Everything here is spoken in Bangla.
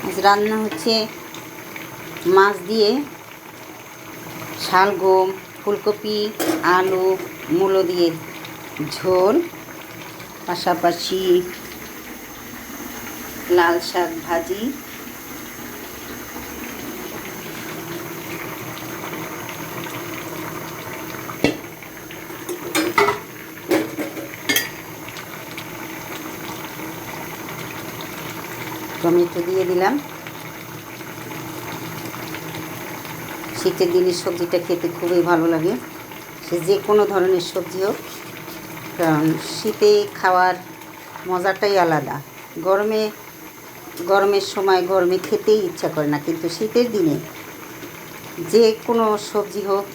আজ রান্না হচ্ছে মাছ দিয়ে শালগম, ফুলকপি, আলু, মূলো দিয়ে ঝোল, পাশাপাশি লাল শাক ভাজি, টমেটো দিয়ে দিলাম। শীতের দিনের সবজিটা খেতে খুবই ভালো লাগে, সে যে কোনো ধরনের সবজি হোক, কারণ শীতে খাওয়ার মজাটাই আলাদা। গরমের সময় গরমে খেতেই ইচ্ছা করে না, কিন্তু শীতের দিনে যে কোনো সবজি হোক